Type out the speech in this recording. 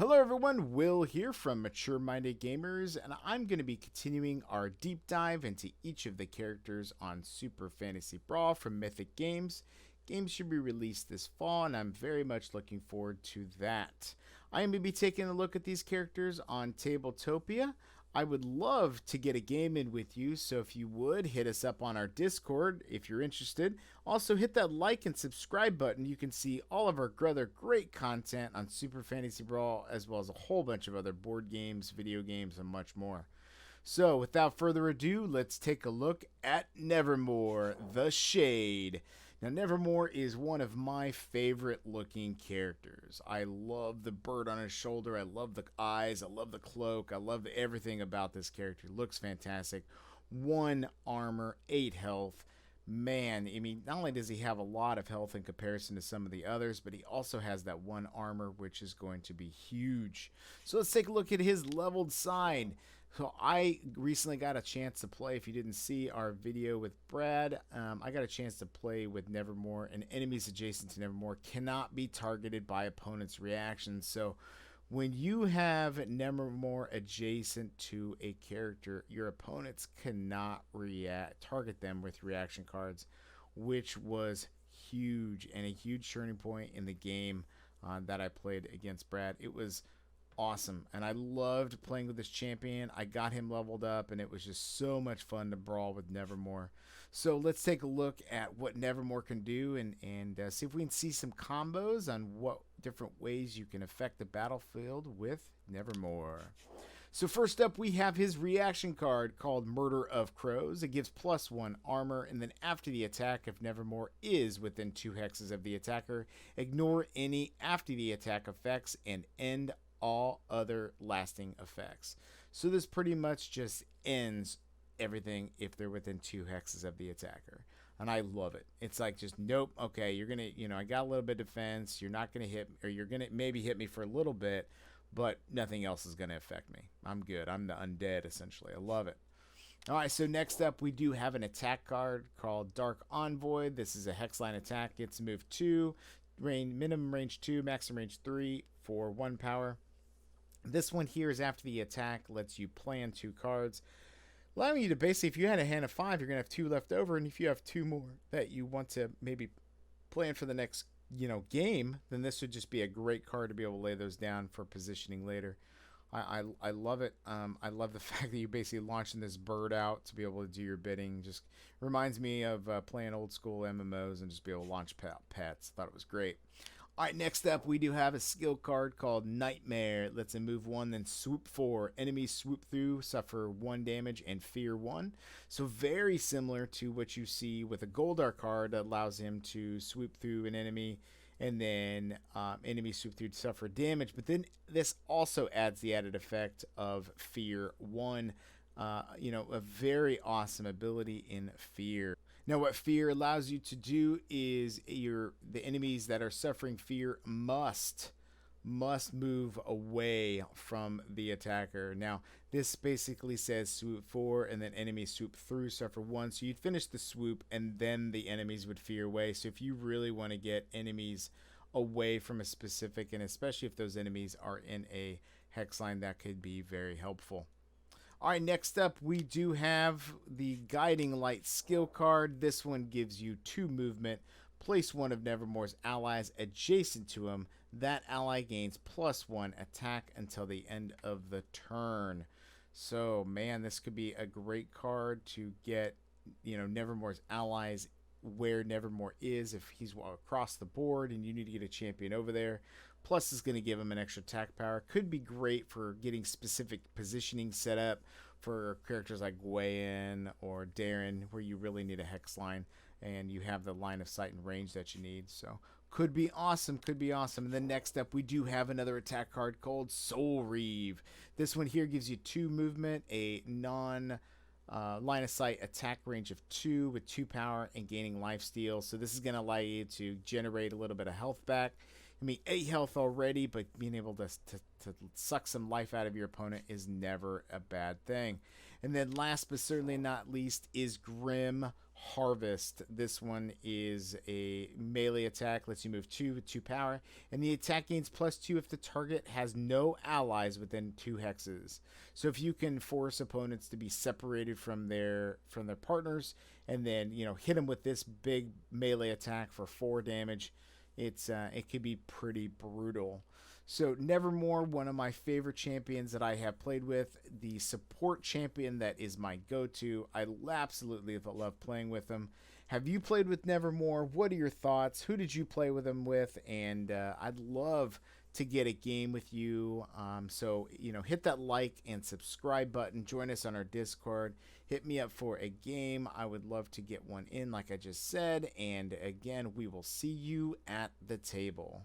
Hello everyone, Will here from Mature Minded Gamers, and I'm going to be continuing our deep dive into each of the characters on Super Fantasy Brawl from Mythic Games. Games should be released this fall, and I'm very much looking forward to that. I am going to be taking a look at these characters on Tabletopia. I would love to get a game in with you, so if you would, hit us up on our Discord if you're interested. Also, hit that like and subscribe button. You can see all of our other great content on Super Fantasy Brawl, as well as a whole bunch of other board games, video games, and much more. So, without further ado, let's take a look at Nevamor, the Shade. Now, Nevamor is one of my favorite looking characters. I love the bird on his shoulder. I love the eyes. I love the cloak. I love everything about this character. It looks fantastic. 1 armor, 8 health. Man, I mean, not only does he have a lot of health in comparison to some of the others, but he also has that 1 armor, which is going to be huge. So let's take a look at his leveled side. So I recently got a chance to play. If you didn't see our video with Brad, I got a chance to play with Nevamor, and enemies adjacent to Nevamor cannot be targeted by opponents' reactions. So when you have Nevamor adjacent to a character, your opponents cannot target them with reaction cards, which was huge and a huge turning point in the game that I played against Brad. It was awesome, and I loved playing with this champion. I got him leveled up, and it was just so much fun to brawl with Nevamor. So let's take a look at what Nevamor can do and see if we can see some combos on what different ways you can affect the battlefield with Nevamor. So first up, we have his reaction card called Murder of Crows. It gives +1 armor, and then after the attack, if Nevamor is within 2 hexes of the attacker, ignore any after the attack effects and end all other lasting effects. So this pretty much just ends everything if they're within 2 hexes of the attacker. And I love it. It's like just, nope, okay, you're going to, I got a little bit of defense. You're not going to hit, or you're going to maybe hit me for a little bit, but nothing else is going to affect me. I'm good. I'm the undead, essentially. I love it. All right, so next up, we do have an attack card called Dark Envoy. This is a hexline attack. It's move 2, minimum range 2, maximum range 3 for 1 power. This one here is after the attack, lets you plan 2 cards, allowing you to basically, if you had a hand of 5, you're going to have 2 left over, and if you have 2 more that you want to maybe plan for the next, game, then this would just be a great card to be able to lay those down for positioning later. I love it. I love the fact that you're basically launching this bird out to be able to do your bidding. Just reminds me of playing old school MMOs and just be able to launch pets. Thought it was great. All right, next up, we do have a skill card called Nightmare. It lets him move 1, then swoop 4. Enemies swoop through, suffer 1 damage, and fear 1. So very similar to what you see with a Goldar card that allows him to swoop through an enemy, and then enemies swoop through to suffer damage. But then this also adds the added effect of fear 1. A very awesome ability in fear. Now, what fear allows you to do is the enemies that are suffering fear must move away from the attacker. Now, this basically says swoop 4, and then enemies swoop through, suffer 1. So you'd finish the swoop, and then the enemies would fear away. So if you really want to get enemies away from a specific, and especially if those enemies are in a hex line, that could be very helpful. All right, next up, we do have the Guiding Light skill card. This one gives you 2 movement. Place 1 of Nevamor's allies adjacent to him. That ally gains +1 attack until the end of the turn. So, man, this could be a great card to get, Nevamor's allies where Nevamor is if he's across the board and you need to get a champion over there. Plus is going to give him an extra attack power. Could be great for getting specific positioning set up for characters like Gwayin or Darren, where you really need a hex line and you have the line of sight and range that you need. So could be awesome, could be awesome. And then next up, we do have another attack card called Soul Reve. This one here gives you 2 movement, a line of sight attack range of 2 with 2 power and gaining lifesteal. So this is going to allow you to generate a little bit of health back. 8 health already, but being able to suck some life out of your opponent is never a bad thing. And then last but certainly not least is Grim Harvest. This one is a melee attack, lets you move 2 with 2 power, and the attack gains +2 if the target has no allies within 2 hexes. So if you can force opponents to be separated from their partners, and then hit them with this big melee attack for 4 damage, it could be pretty brutal. So Nevamor, one of my favorite champions that I have played with, the support champion that is my go-to. I absolutely love playing with him. Have you played with Nevamor? What are your thoughts? Who did you play with him with? And I'd love to get a game with you. So hit that like and subscribe button. Join us on our Discord. Hit me up for a game. I would love to get one in, like I just said. And again, we will see you at the table.